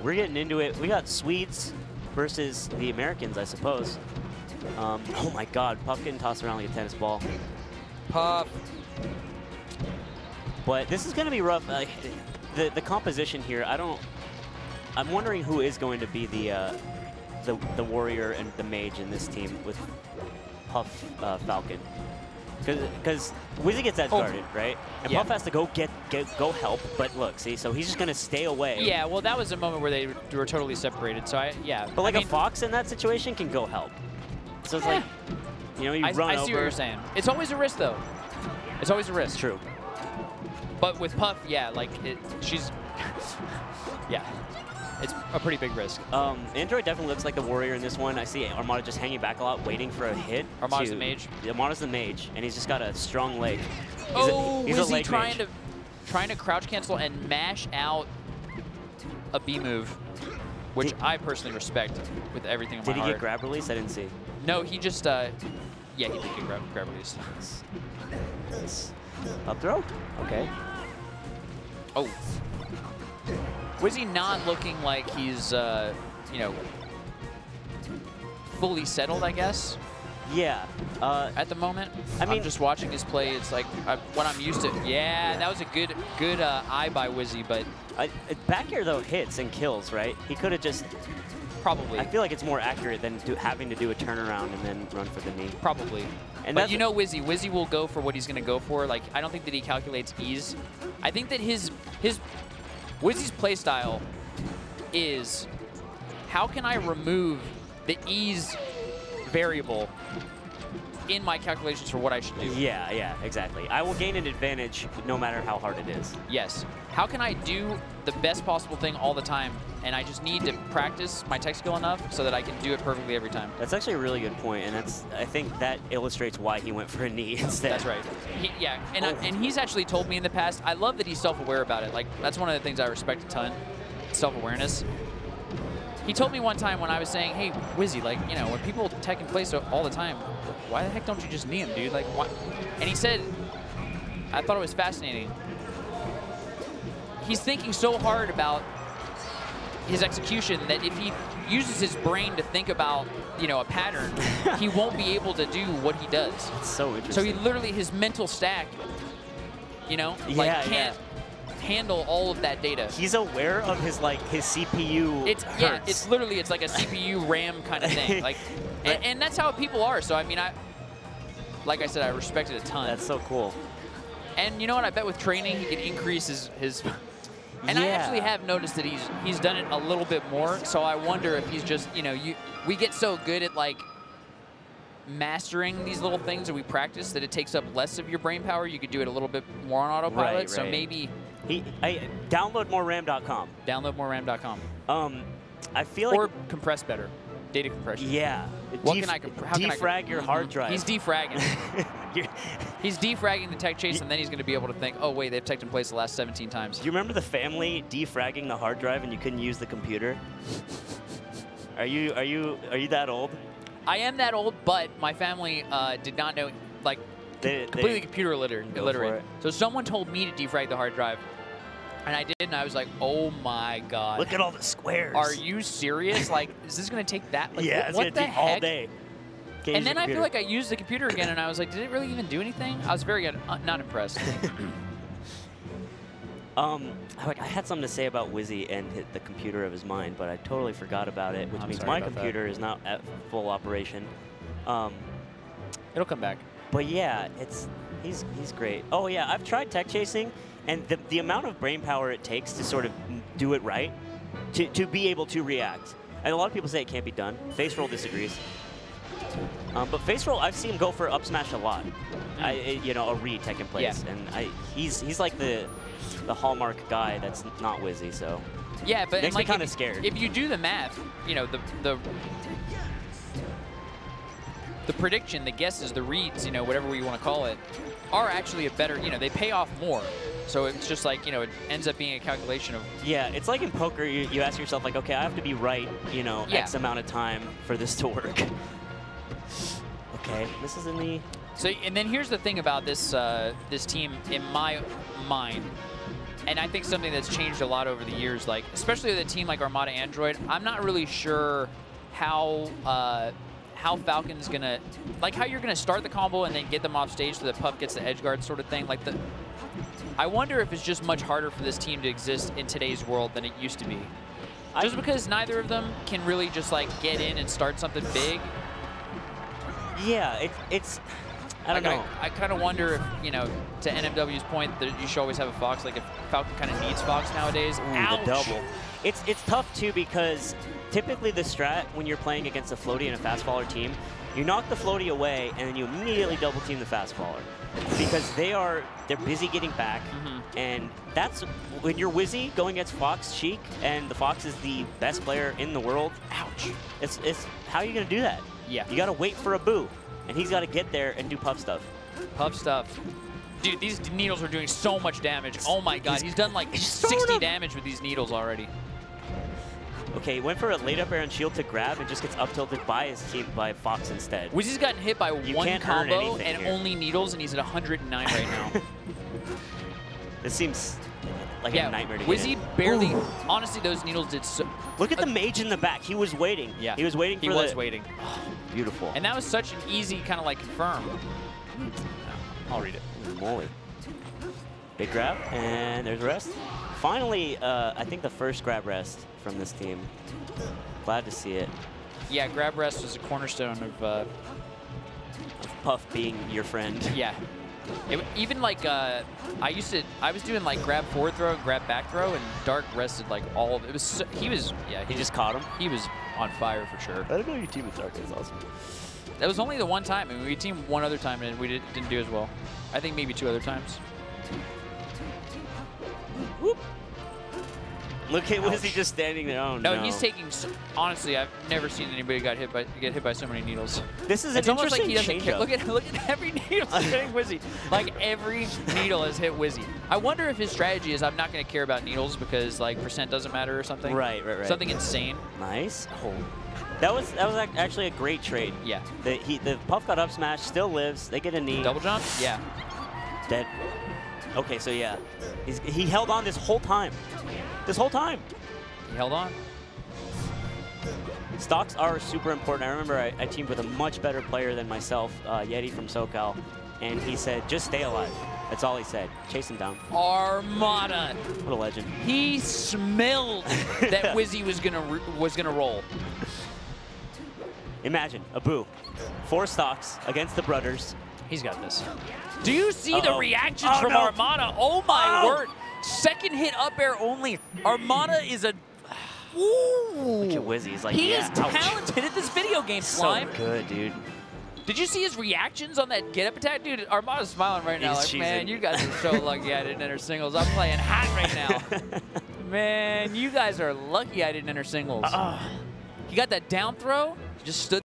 we're getting into it. We got Swedes versus the Americans, I suppose. Oh my God, Puff getting tossed around like a tennis ball. Puff. But this is going to be rough. The composition here, I'm wondering who is going to be the warrior and the mage in this team with Puff Falcon. Because Wizzy gets that guarded, right? And Puff has to go go help. But look, see, so he's just gonna stay away. Yeah, well, that was a moment where they were totally separated. So yeah. But like a Fox in that situation can go help. So it's like, you know, you run over. I see what you're saying. It's always a risk, though. It's always a risk. True. But with Puff, yeah, like she's, yeah. It's a pretty big risk. Android definitely looks like the warrior in this one. I see Armada just hanging back a lot, waiting for a hit. Armada's the mage. Armada's the mage, and he's just got a strong leg. He's a leg trying to crouch cancel and mash out a B move, which I personally respect with everything in my heart. Did he get grab release? I didn't see. No, he just, yeah, he did get grab release. Up throw? Okay. Oh. Wizzy not looking like he's, you know, fully settled, I guess. Yeah. At the moment. I mean, I'm just watching his play. It's like what I'm used to. Yeah, that was a good eye by Wizzy, but back air though hits and kills, right? He could have just. Probably. I feel like it's more accurate than having to do a turnaround and then run for the knee. Probably. And but you know Wizzy. Wizzy will go for what he's going to go for. Like, I don't think that he calculates ease. I think that Wizzy's play style is, how can I remove the ease variable in my calculations for what I should do? Yeah, yeah, exactly. I will gain an advantage no matter how hard it is. Yes. How can I do the best possible thing all the time, and I just need to practice my tech skill enough so that I can do it perfectly every time? That's actually a really good point, and I think that illustrates why he went for a knee instead. That's right. Yeah, and he's actually told me in the past, I love that he's self-aware about it. Like, that's one of the things I respect a ton, self-awareness. He told me one time when I was saying, hey, Wizzy, like, you know, when people tech in place all the time, why the heck don't you just knee him, dude? Like, why? And he said, I thought it was fascinating. He's thinking so hard about his execution that if he uses his brain to think about, you know, a pattern, he won't be able to do what he does. It's so interesting. So he literally, his mental stack, you know, like can't handle all of that data. He's aware of his CPU. It's literally, it's like a CPU RAM kind of thing. Like, and that's how people are. So I mean, like I said, I respect it a ton. That's so cool. And you know what? I bet with training, he can increase his and I actually have noticed that he's done it a little bit more. So I wonder if he's just, you know, we get so good at like mastering these little things that we practice that it takes up less of your brain power. You could do it a little bit more on autopilot. Right. So maybe download moreram.com. Download moreram.com. I feel like, or compress better. Data compression. Yeah. What can I defrag your hard drive. He's defragging. He's defragging the tech chase, and then he's going to be able to think, oh wait, they've teched in place the last 17 times. Do you remember the family defragging the hard drive and you couldn't use the computer? Are you that old? I am that old, but my family did not know, like, completely computer illiterate. So someone told me to defrag the hard drive, and I did, and I was like, oh my god. Look at all the squares. Are you serious? Like, is this going to take that? Like, yeah, what the heck? All day. And then I feel like I used the computer again, and I was like, did it really even do anything? I was very not impressed. I had something to say about Wizzy and the computer of his mind, but I totally forgot about it, which means my computer is not at full operation. It'll come back. But yeah, he's great. Oh yeah, I've tried tech chasing, and the amount of brain power it takes to sort of do it right, to be able to react. And a lot of people say it can't be done. Face roll disagrees. But face roll, I've seen him go for up smash a lot. You know, a read tech in place, and he's like the hallmark guy that's not Wizzy. So yeah, but makes me kind of scared. If you do the math, you know, the prediction, the guesses, the reads, you know, whatever you want to call it, are actually a better, you know, they pay off more. So it's just like, you know, it ends up being a calculation of... Yeah, it's like in poker, you ask yourself, like, okay, I have to be right, you know, X amount of time for this to work. Okay, this is in the... So, and then here's the thing about this this team, in my mind. And I think something that's changed a lot over the years, like especially with a team like Armada Android, I'm not really sure how Falcon's gonna, like how you're gonna start the combo and then get them off stage so that Puff gets the edge guard sort of thing. Like I wonder if it's just much harder for this team to exist in today's world than it used to be. Just because neither of them can really just like get in and start something big. Yeah, it's I don't know. I kind of wonder if, you know, to NMW's point, that you should always have a Fox. Like if Falcon kind of needs Fox nowadays. Ouch. The double. It's tough too because typically the strat when you're playing against a floaty and a fast faller team, you knock the floaty away and then you immediately double team the fast faller because they're busy getting back, and that's when you're Wizzy going against Fox Sheik and the Fox is the best player in the world. Ouch! It's how are you gonna do that? Yeah, you gotta wait for a boo, and he's gotta get there and do Puff stuff. Puff stuff. Dude, these needles are doing so much damage. Oh my god, he's done like 60 damage with these needles already. Okay, he went for a late up air and shield to grab and just gets up tilted by his team by Fox instead. Wizzy's gotten hit by one combo and only needles, and he's at 109 right now. This seems like a nightmare to get Wizzy barely. Honestly, those needles did so. Look at the mage in the back. He was waiting. Yeah, he was waiting. He was waiting. Oh, beautiful. And that was such an easy kind of like confirm. I'll read it. Moly. Big grab, and there's rest. Finally, I think the first grab rest from this team. Glad to see it. Yeah, grab rest was a cornerstone of Puff being your friend. Yeah. Even like I was doing like grab forward throw and grab back throw, and Dark rested like all of it. He just caught him. He was on fire for sure. I don't know your team with Dark is awesome. That was only the one time. I mean, we teamed one other time and we didn't do as well. I think maybe 2 other times. Whoop. Look at Wizzy just standing there. Oh, no. He's taking. Honestly, I've never seen anybody get hit by so many needles. This is it's an almost like he doesn't care. Look at every needle hitting Wizzy. Like every needle has hit Wizzy. I wonder if his strategy is I'm not going to care about needles because like percent doesn't matter or something. Right. Something insane. Nice. Oh. That was actually a great trade. Yeah. The Puff got up smash, still lives. They get a knee. Double jump. Yeah. Dead. Okay, so yeah, he held on this whole time. This whole time. He held on. Stocks are super important. I remember I teamed with a much better player than myself, Yeti from SoCal, and he said, just stay alive. That's all he said. Chase him down. Armada. What a legend. He smelled that Wizzy was gonna roll. Imagine, a boo. 4 stocks against the brothers. He's got this. Do you see the reactions from Armada? Oh my word. Second hit up air only. Armada is a... Ooh. Look at Wizzy. He's like, he is talented at this video game, Slime. So good, dude. Did you see his reactions on that get-up attack? Dude, Armada's smiling right now. Like, man, you guys are so lucky I didn't enter singles. I'm playing hot right now. Man, you guys are lucky I didn't enter singles. He got that down throw. Just stood